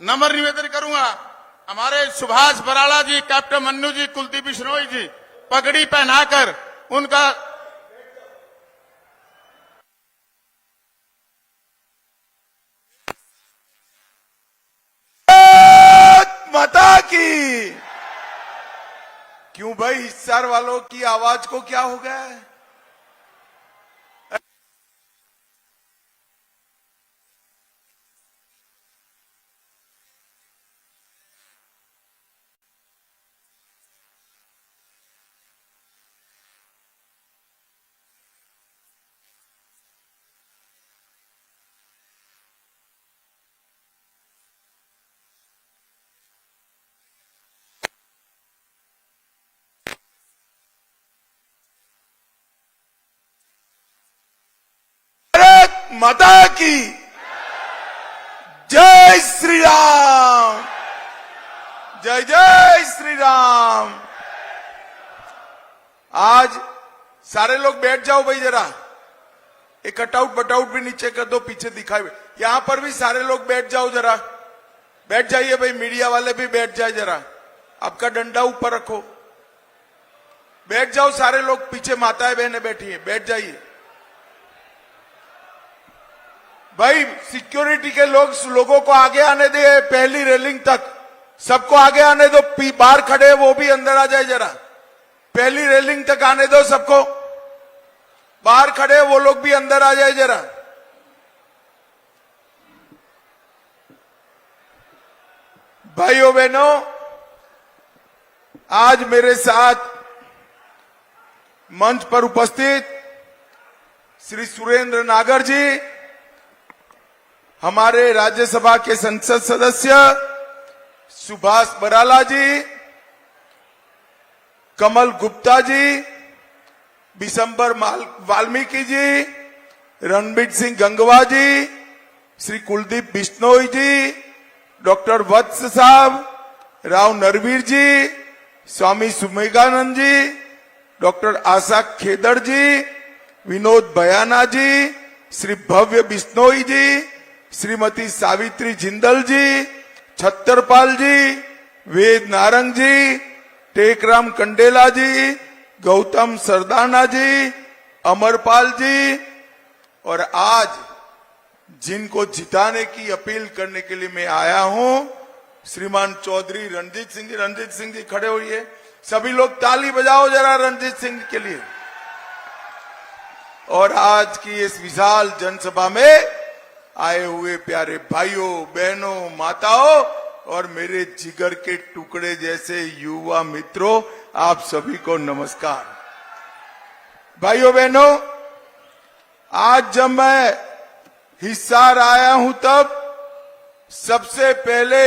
नम्र निवेदन करूंगा, हमारे सुभाष बराला जी, कैप्टन मन्नू जी, कुलदीप बिश्नोई जी पगड़ी पहनाकर उनका माता की। क्यों भाई, हिस्सार वालों की आवाज को क्या हो गया है? भारत माता की जय श्री राम, जय जय श्री राम। आज सारे लोग बैठ जाओ भाई, जरा एक कटआउट बटआउट भी नीचे कर दो, पीछे दिखाई। यहां पर भी सारे लोग बैठ जाओ, जरा बैठ जाइए भाई, मीडिया वाले भी बैठ जाए, जरा आपका डंडा ऊपर रखो, बैठ जाओ सारे लोग, पीछे माताएं बहनें बैठी हैं, बैठ जाइए भाई। सिक्योरिटी के लोगों को आगे आने दे, पहली रेलिंग तक सबको आगे आने दो। बाहर खड़े वो भी अंदर आ जाए, जरा पहली रेलिंग तक आने दो सबको, बाहर खड़े वो लोग भी अंदर आ जाए जरा। भाइयों बहनों, आज मेरे साथ मंच पर उपस्थित श्री सुरेंद्र नागर जी, हमारे राज्यसभा के संसद सदस्य सुभाष बराला जी, कमल गुप्ता जी, बिशंबर वाल्मीकि जी, रणबीर सिंह गंगवा जी, श्री कुलदीप बिश्नोई जी, डॉक्टर वत्स साहब, राव नरवीर जी, स्वामी सुमेगानंद जी, डॉक्टर आशा खेदड़ जी, विनोद बयाना जी, श्री भव्य बिश्नोई जी, श्रीमती सावित्री जिंदल जी, छत्तरपाल जी, वेद नारंग जी, टेकराम कंडेला जी, गौतम सरदाना जी, अमरपाल जी, और आज जिनको जिताने की अपील करने के लिए मैं आया हूं, श्रीमान चौधरी रणजीत सिंह जी। रणजीत सिंह जी खड़े होइए, सभी लोग ताली बजाओ जरा रणजीत सिंह के लिए। और आज की इस विशाल जनसभा में आए हुए प्यारे भाइयों बहनों, माताओं और मेरे जिगर के टुकड़े जैसे युवा मित्रों, आप सभी को नमस्कार। भाइयों बहनों, आज जब मैं हिसार आया हूं तब सबसे पहले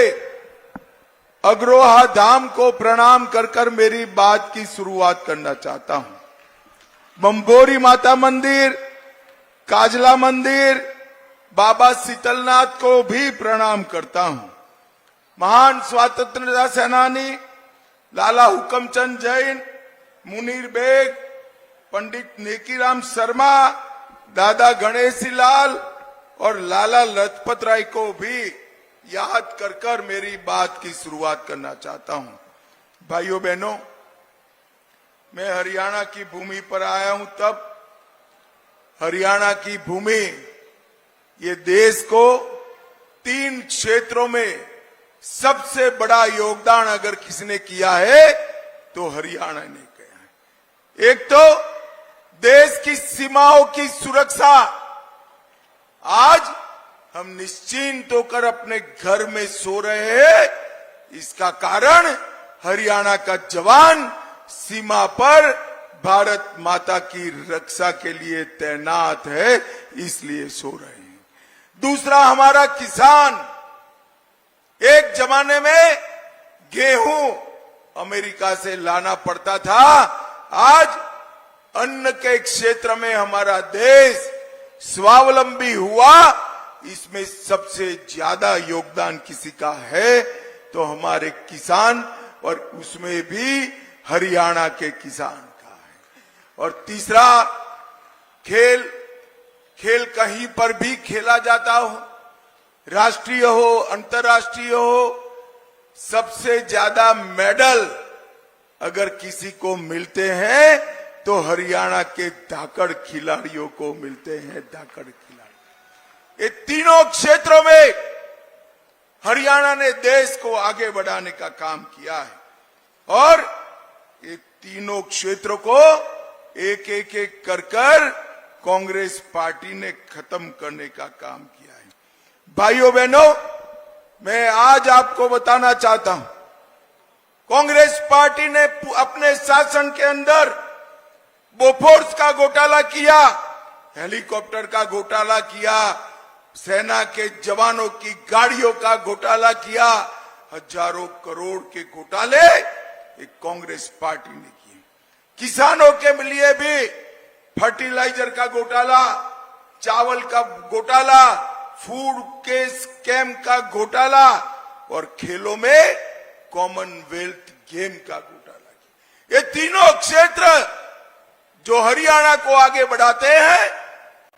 अग्रोहा धाम को प्रणाम कर कर मेरी बात की शुरुआत करना चाहता हूं। बम्बोरी माता मंदिर, काजला मंदिर, बाबा शीतलनाथ को भी प्रणाम करता हूं। महान स्वतंत्रता सेनानी लाला हुकमचंद जैन, मुनीर बेग, पंडित नेकीराम शर्मा, दादा गणेशी लाल और लाला लजपत राय को भी याद कर कर मेरी बात की शुरुआत करना चाहता हूं। भाइयों बहनों, मैं हरियाणा की भूमि पर आया हूं तब हरियाणा की भूमि ये देश को 3 क्षेत्रों में सबसे बड़ा योगदान अगर किसी ने किया है तो हरियाणा ने किया है। एक तो देश की सीमाओं की सुरक्षा, आज हम निश्चिंत होकर अपने घर में सो रहे हैं, इसका कारण हरियाणा का जवान सीमा पर भारत माता की रक्षा के लिए तैनात है, इसलिए सो रहे हैं। दूसरा, हमारा किसान, एक जमाने में गेहूं अमेरिका से लाना पड़ता था, आज अन्न के क्षेत्र में हमारा देश स्वावलंबी हुआ। इसमें सबसे ज्यादा योगदान किसी का है तो हमारे किसान, और उसमें भी हरियाणा के किसान का है। और तीसरा, खेल कहीं पर भी खेला जाता हो, राष्ट्रीय हो अंतर्राष्ट्रीय हो, सबसे ज्यादा मेडल अगर किसी को मिलते हैं तो हरियाणा के धाकड़ खिलाड़ियों को मिलते हैं। धाकड़ खिलाड़ी, ये तीनों क्षेत्रों में हरियाणा ने देश को आगे बढ़ाने का काम किया है और ये तीनों क्षेत्रों को एक एक एक कर कर कांग्रेस पार्टी ने खत्म करने का काम किया है। भाइयों बहनों, मैं आज आपको बताना चाहता हूं, कांग्रेस पार्टी ने अपने शासन के अंदर बोफोर्स का घोटाला किया, हेलीकॉप्टर का घोटाला किया, सेना के जवानों की गाड़ियों का घोटाला किया, हजारों करोड़ के घोटाले एक कांग्रेस पार्टी ने किए। किसानों के लिए भी फर्टिलाइजर का घोटाला, चावल का घोटाला, फूड के स्कैम का घोटाला और खेलों में कॉमनवेल्थ गेम का घोटाला किया। ये तीनों क्षेत्र जो हरियाणा को आगे बढ़ाते हैं,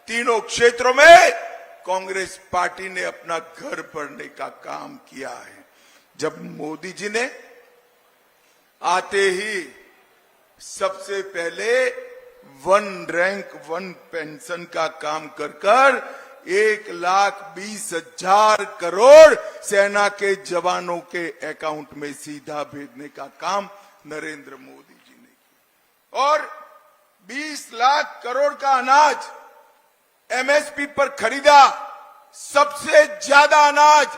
तीनों क्षेत्रों में कांग्रेस पार्टी ने अपना घर भरने का काम किया है। जब मोदी जी ने आते ही सबसे पहले 1 रैंक 1 पेंशन का काम कर 1,20,000 करोड़ सेना के जवानों के अकाउंट में सीधा भेजने का काम नरेंद्र मोदी जी ने किया और 20 लाख करोड़ का अनाज एमएसपी पर खरीदा। सबसे ज्यादा अनाज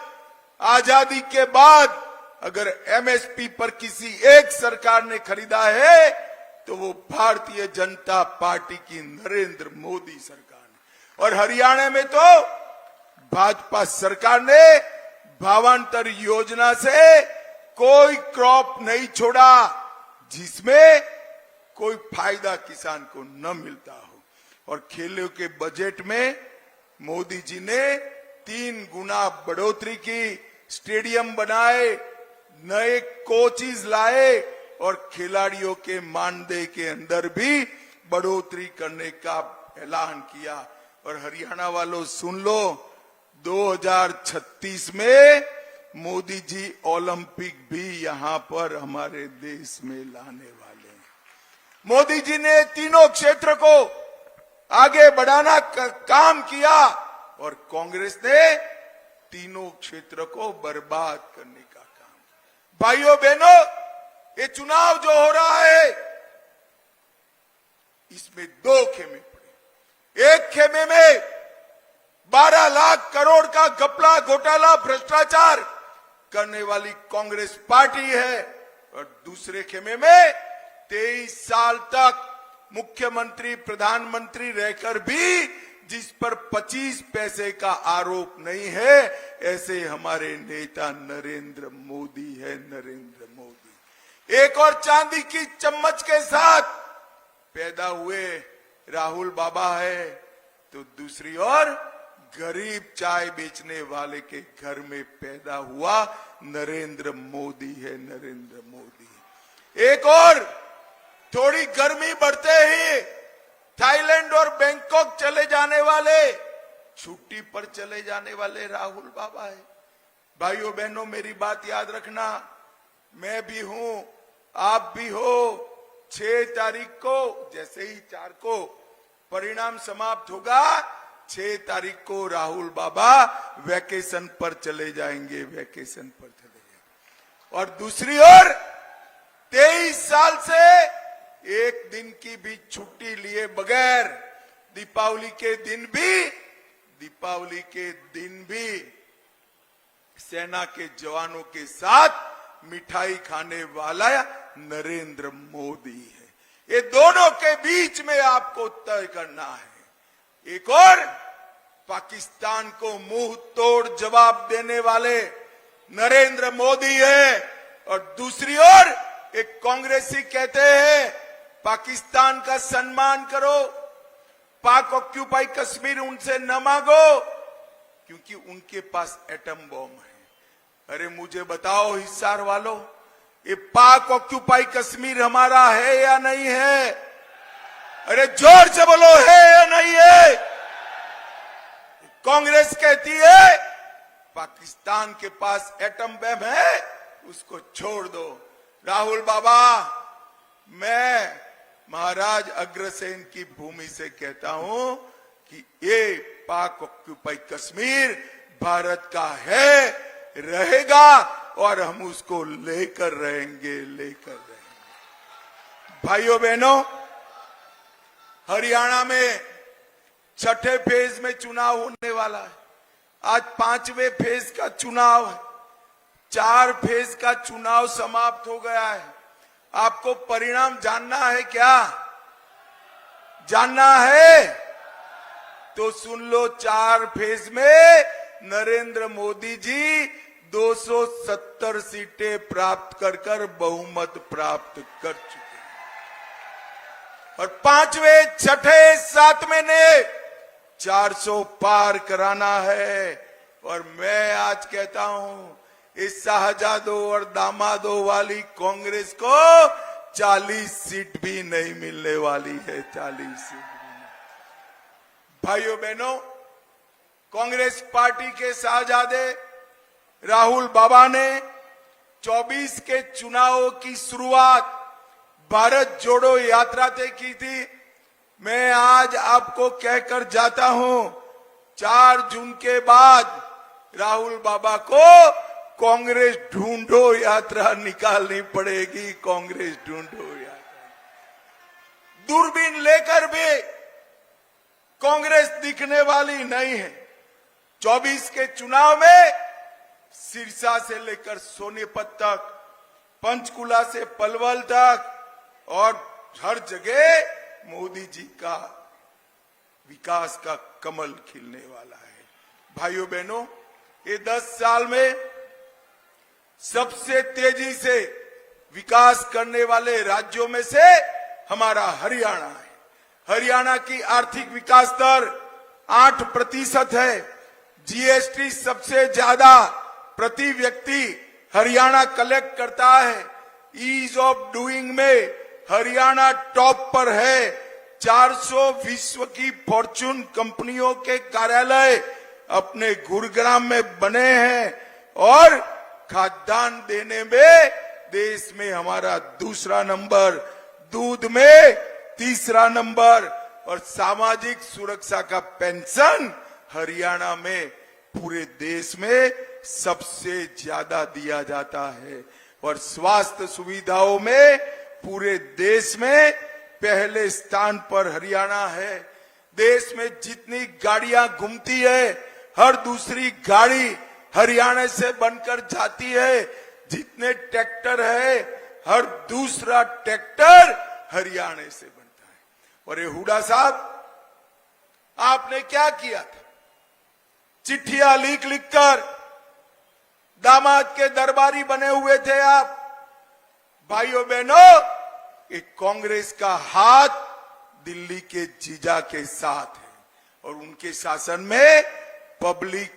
आजादी के बाद अगर एमएसपी पर किसी एक सरकार ने खरीदा है तो वो भारतीय जनता पार्टी की नरेंद्र मोदी सरकार ने। और हरियाणा में तो भाजपा सरकार ने भावांतर योजना से कोई क्रॉप नहीं छोड़ा जिसमें कोई फायदा किसान को न मिलता हो। और खेलों के बजट में मोदी जी ने 3 गुना बढ़ोतरी की, स्टेडियम बनाए, नए कोचेस लाए और खिलाड़ियों के मानदेय के अंदर भी बढ़ोतरी करने का ऐलान किया। और हरियाणा वालों सुन लो, 2036 में मोदी जी ओलंपिक भी यहां पर हमारे देश में लाने वाले हैं। मोदी जी ने तीनों क्षेत्र को आगे बढ़ाना का काम किया और कांग्रेस ने तीनों क्षेत्र को बर्बाद करने का काम। भाइयों बहनों, ये चुनाव जो हो रहा है इसमें 2 खेमे पड़े। एक खेमे में 12 लाख करोड़ का घपला, घोटाला, भ्रष्टाचार करने वाली कांग्रेस पार्टी है और दूसरे खेमे में 23 साल तक मुख्यमंत्री प्रधानमंत्री रहकर भी जिस पर 25 पैसे का आरोप नहीं है, ऐसे हमारे नेता नरेंद्र मोदी है। नरेंद्र मोदी एक और चांदी की चम्मच के साथ पैदा हुए राहुल बाबा है तो दूसरी ओर गरीब चाय बेचने वाले के घर में पैदा हुआ नरेंद्र मोदी है। नरेंद्र मोदी एक और थोड़ी गर्मी बढ़ते ही थाईलैंड और बैंकॉक चले जाने वाले, छुट्टी पर चले जाने वाले राहुल बाबा है। भाइयों बहनों, मेरी बात याद रखना, मैं भी हूं, आप भी हो। 6 तारीख को, जैसे ही 4 को परिणाम समाप्त होगा, 6 तारीख को राहुल बाबा वैकेशन पर चले जाएंगे, वैकेशन पर चले जाएंगे। और दूसरी ओर 23 साल से एक दिन की भी छुट्टी लिए बगैर दीपावली के दिन भी सेना के जवानों के साथ मिठाई खाने वाला नरेंद्र मोदी है। ये दोनों के बीच में आपको तय करना है। एक और पाकिस्तान को मुंह तोड़ जवाब देने वाले नरेंद्र मोदी है और दूसरी ओर एक कांग्रेसी कहते हैं पाकिस्तान का सम्मान करो, पाक ऑक्यूपाई कश्मीर उनसे न मांगो क्योंकि उनके पास एटम बॉम्ब है। अरे मुझे बताओ हिसार वालों, ये पाक ऑक्यूपाई कश्मीर हमारा है या नहीं है? अरे जोर से बोलो, है या नहीं है? कांग्रेस कहती है पाकिस्तान के पास एटम बम है, उसको छोड़ दो। राहुल बाबा, मैं महाराज अग्रसेन की भूमि से कहता हूं कि ये पाक ऑक्यूपाई कश्मीर भारत का है, रहेगा और हम उसको लेकर रहेंगे। भाइयों बहनों, हरियाणा में छठे फेज में चुनाव होने वाला है। आज 5वें फेज का चुनाव है। 4 फेज का चुनाव समाप्त हो गया है। आपको परिणाम जानना है क्या? जानना है तो सुन लो। 4 फेज में नरेंद्र मोदी जी 270 सीटें प्राप्त कर बहुमत प्राप्त कर चुके हैं और 5वें, 6ठे, 7वें ने 400 पार कराना है। और मैं आज कहता हूं, इस शाहजादों और दामादों वाली कांग्रेस को 40 सीट भी नहीं मिलने वाली है। 40 सीट भी नहीं। भाइयों बहनों, कांग्रेस पार्टी के शाहजादे राहुल बाबा ने 24 के चुनावों की शुरुआत भारत जोड़ो यात्रा से की थी। मैं आज आपको कहकर जाता हूं, 4 जून के बाद राहुल बाबा को कांग्रेस ढूंढो यात्रा निकालनी पड़ेगी। कांग्रेस ढूंढो यात्रा, दूरबीन लेकर भी कांग्रेस दिखने वाली नहीं है। 24 के चुनाव में सिरसा से लेकर सोनीपत तक, पंचकुला से पलवल तक और हर जगह मोदी जी का विकास का कमल खिलने वाला है। भाइयों बहनों, ये 10 साल में सबसे तेजी से विकास करने वाले राज्यों में से हमारा हरियाणा है। हरियाणा की आर्थिक विकास दर 8% है। जीएसटी सबसे ज्यादा प्रति व्यक्ति हरियाणा कलेक्ट करता है। ईज ऑफ डूइंग में हरियाणा टॉप पर है। 400 विश्व की फॉर्च्यून कंपनियों के कार्यालय अपने गुरुग्राम में बने हैं और खाद्यान्न देने में देश में हमारा दूसरा नंबर, दूध में तीसरा नंबर और सामाजिक सुरक्षा का पेंशन हरियाणा में पूरे देश में सबसे ज्यादा दिया जाता है। और स्वास्थ्य सुविधाओं में पूरे देश में पहले स्थान पर हरियाणा है। देश में जितनी गाड़ियां घूमती है, हर दूसरी गाड़ी हरियाणा से बनकर जाती है। जितने ट्रैक्टर है, हर दूसरा ट्रैक्टर हरियाणा से बनता है। और ये हुड्डा साहब, आपने क्या किया था? चिट्ठियां लिखकर दामाद के दरबारी बने हुए थे आप। भाइयों बहनों, एक कांग्रेस का हाथ दिल्ली के जीजा के साथ है और उनके शासन में पब्लिक,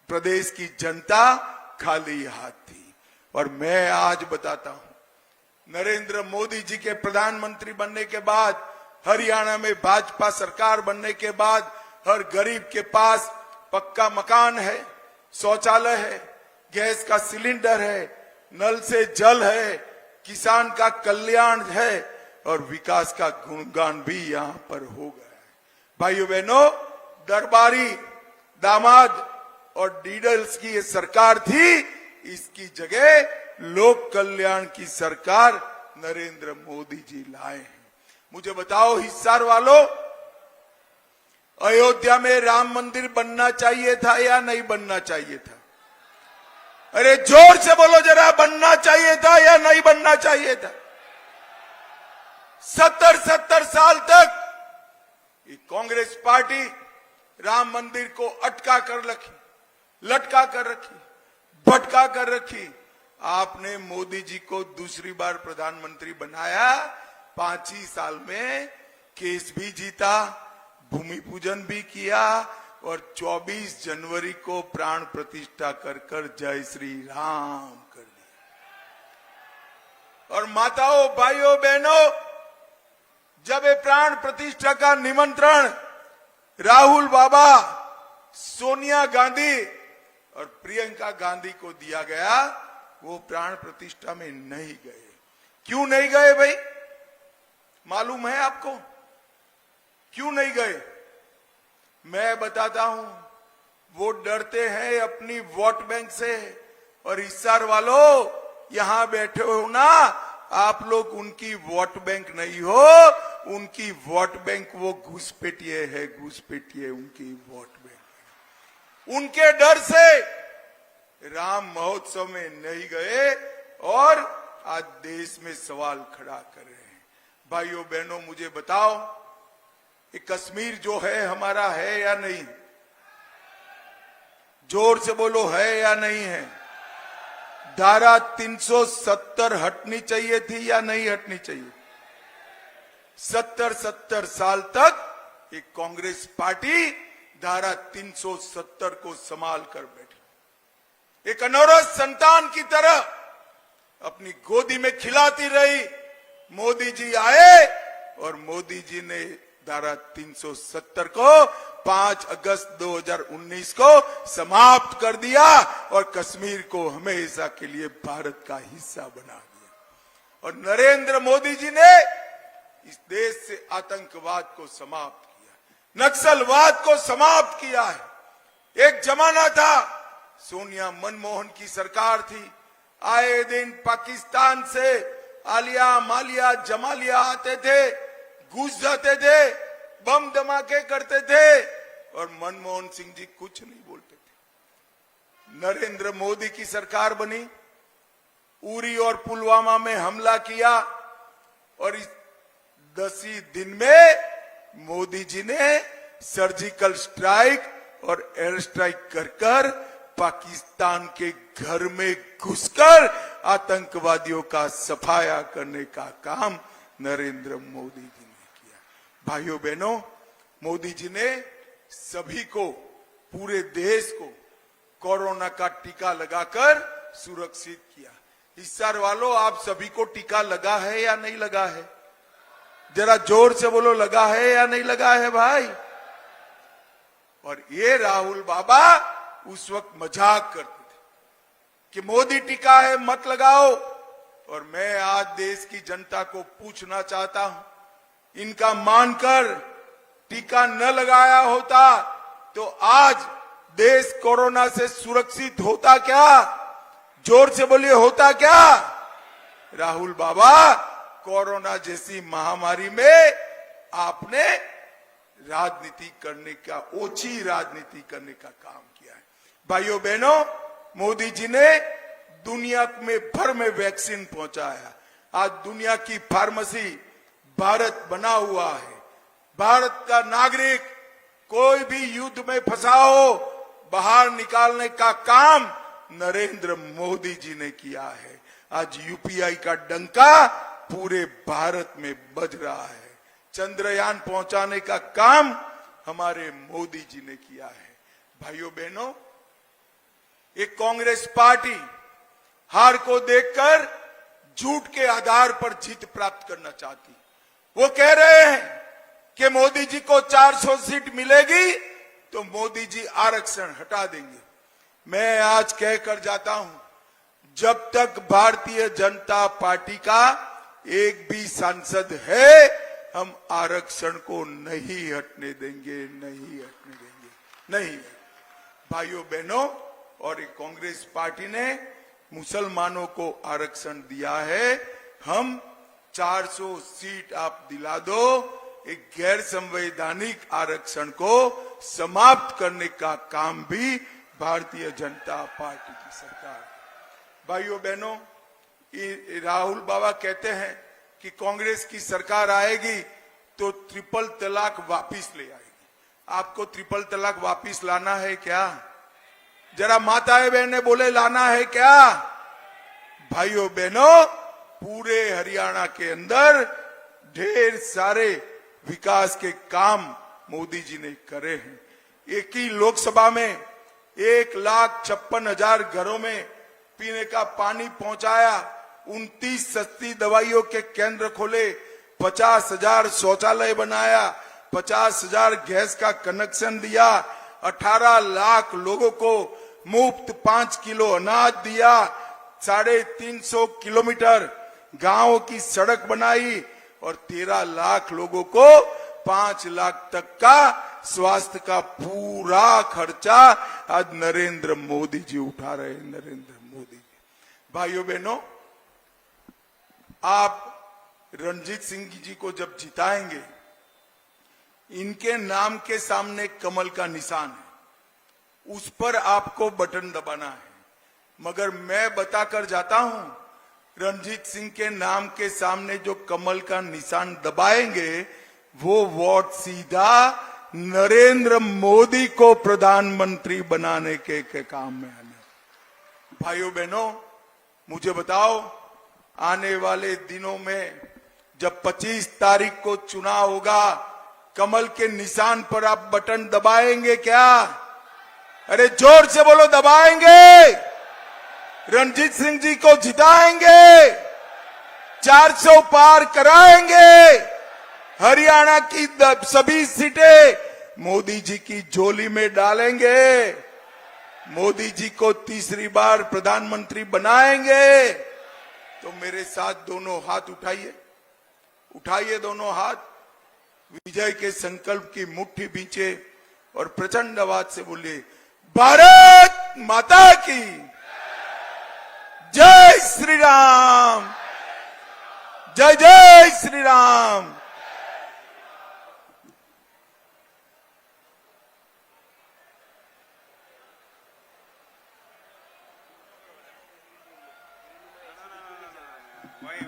प्रदेश की जनता खाली हाथ थी। और मैं आज बताता हूं, नरेंद्र मोदी जी के प्रधानमंत्री बनने के बाद, हरियाणा में भाजपा सरकार बनने के बाद हर गरीब के पास पक्का मकान है, शौचालय है, गैस का सिलेंडर है, नल से जल है, किसान का कल्याण है और विकास का गुणगान भी यहां पर हो गया है। भाइयों बहनों, दरबारी, दामाद और डीडल्स की ये सरकार थी, इसकी जगह लोक कल्याण की सरकार नरेंद्र मोदी जी लाए हैं। मुझे बताओ हिसार वालों, अयोध्या में राम मंदिर बनना चाहिए था या नहीं बनना चाहिए था? अरे जोर से बोलो जरा, बनना चाहिए था या नहीं बनना चाहिए था? 70 साल तक ये कांग्रेस पार्टी राम मंदिर को अटका कर रखी, लटका कर रखी, भटका कर रखी। आपने मोदी जी को दूसरी बार प्रधानमंत्री बनाया, 5 ही साल में केस भी जीता, भूमि पूजन भी किया और 24 जनवरी को प्राण प्रतिष्ठा कर जय श्री राम कर दिया। और माताओं, भाइयों, बहनों, जब ये प्राण प्रतिष्ठा का निमंत्रण राहुल बाबा, सोनिया गांधी और प्रियंका गांधी को दिया गया, वो प्राण प्रतिष्ठा में नहीं गए। क्यों नहीं गए भाई, मालूम है आपको क्यों नहीं गए? मैं बताता हूं। वो डरते हैं अपनी वोट बैंक से। और हिसार वालों, यहां बैठे हो ना, आप लोग उनकी वोट बैंक नहीं हो, उनकी वोट बैंक वो घुसपैठिए है, घुसपैठिए उनकी वोट बैंक। उनके डर से राम महोत्सव में नहीं गए और आज देश में सवाल खड़ा कर रहे हैं। भाइयों बहनों, मुझे बताओ, ये कश्मीर जो है हमारा है या नहीं? जोर से बोलो, है या नहीं है? धारा 370 हटनी चाहिए थी या नहीं हटनी चाहिए? 70 साल तक एक कांग्रेस पार्टी धारा 370 को संभाल कर बैठी, एक अनौरत संतान की तरह अपनी गोदी में खिलाती रही। मोदी जी आए और मोदी जी ने धारा 370 को 5 अगस्त 2019 को समाप्त कर दिया और कश्मीर को हमेशा के लिए भारत का हिस्सा बना दिया। और नरेंद्र मोदी जी ने इस देश से आतंकवाद को समाप्त किया, नक्सलवाद को समाप्त किया है। एक जमाना था, सोनिया मनमोहन की सरकार थी, आए दिन पाकिस्तान से आलिया मालिया जमालिया आते थे, घुस जाते थे, बम धमाके करते थे और मनमोहन सिंह जी कुछ नहीं बोलते थे। नरेंद्र मोदी की सरकार बनी, उरी और पुलवामा में हमला किया और इस 10 ही दिन में मोदी जी ने सर्जिकल स्ट्राइक और एयर स्ट्राइक कर पाकिस्तान के घर में घुसकर आतंकवादियों का सफाया करने का काम नरेंद्र मोदी जी ने किया। भाइयों बहनों, मोदी जी ने सभी को, पूरे देश को कोरोना का टीका लगाकर सुरक्षित किया। हिसार वालों, आप सभी को टीका लगा है या नहीं लगा है? जरा जोर से बोलो, लगा है या नहीं लगा है भाई? और ये राहुल बाबा उस वक्त मजाक करते थे कि मोदी टीका है मत लगाओ। और मैं आज देश की जनता को पूछना चाहता हूं, इनका मानकर टीका न लगाया होता तो आज देश कोरोना से सुरक्षित होता क्या? जोर से बोलिए, होता क्या? राहुल बाबा, कोरोना जैसी महामारी में आपने राजनीति करने का, ओछी राजनीति करने का काम किया है। भाइयों बहनों, मोदी जी ने दुनिया में भर में वैक्सीन पहुंचाया। आज दुनिया की फार्मेसी भारत बना हुआ है। भारत का नागरिक कोई भी युद्ध में फंसा हो, बाहर निकालने का काम नरेंद्र मोदी जी ने किया है। आज यूपीआई का डंका पूरे भारत में बज रहा है। चंद्रयान पहुंचाने का काम हमारे मोदी जी ने किया है। भाइयों बहनों, एक कांग्रेस पार्टी हार को देखकर झूठ के आधार पर जीत प्राप्त करना चाहती। वो कह रहे हैं कि मोदी जी को 400 सीट मिलेगी तो मोदी जी आरक्षण हटा देंगे। मैं आज कहकर जाता हूं, जब तक भारतीय जनता पार्टी का एक भी सांसद है, हम आरक्षण को नहीं हटने देंगे, नहीं हटने देंगे, नहीं। भाइयों बहनों, और एक कांग्रेस पार्टी ने मुसलमानों को आरक्षण दिया है। हम 400 सीट आप दिला दो, एक गैर संवैधानिक आरक्षण को समाप्त करने का काम भी भारतीय जनता पार्टी की सरकार। भाइयों बहनों, राहुल बाबा कहते हैं कि कांग्रेस की सरकार आएगी तो ट्रिपल तलाक वापिस ले आएगी। आपको ट्रिपल तलाक वापिस लाना है क्या? जरा माताएं बहनें बोले, लाना है क्या? भाइयों बहनों, पूरे हरियाणा के अंदर ढेर सारे विकास के काम मोदी जी ने करे हैं। एक ही लोकसभा में 1,56,000 घरों में पीने का पानी पहुंचाया, 29 सस्ती दवाइयों के केंद्र खोले, 50,000 शौचालय बनाया, 50,000 गैस का कनेक्शन दिया, 18 लाख लोगों को मुफ्त 5 किलो अनाज दिया, 350 किलोमीटर गांवों की सड़क बनाई और 13 लाख लोगों को 5 लाख तक का स्वास्थ्य का पूरा खर्चा आज नरेंद्र मोदी जी उठा रहे हैं। नरेंद्र मोदी जी, भाइयों बहनों, आप रणजीत सिंह जी को जब जिताएंगे, इनके नाम के सामने कमल का निशान है, उस पर आपको बटन दबाना है। मगर मैं बताकर जाता हूं, रणजीत सिंह के नाम के सामने जो कमल का निशान दबाएंगे, वो वोट सीधा नरेंद्र मोदी को प्रधानमंत्री बनाने के काम में आने। भाइयों बहनों, मुझे बताओ, आने वाले दिनों में जब 25 तारीख को चुनाव होगा, कमल के निशान पर आप बटन दबाएंगे क्या? अरे जोर से बोलो, दबाएंगे? रणजीत सिंह जी को जिताएंगे? 400 पार कराएंगे? हरियाणा की सभी सीटें मोदी जी की झोली में डालेंगे? मोदी जी को तीसरी बार प्रधानमंत्री बनाएंगे? तो मेरे साथ दोनों हाथ उठाइए, उठाइए दोनों हाथ, विजय के संकल्प की मुट्ठी बींचे और प्रचंड आवाज से बोलिए, भारत माता की जय श्री राम, जय जय श्री राम। वही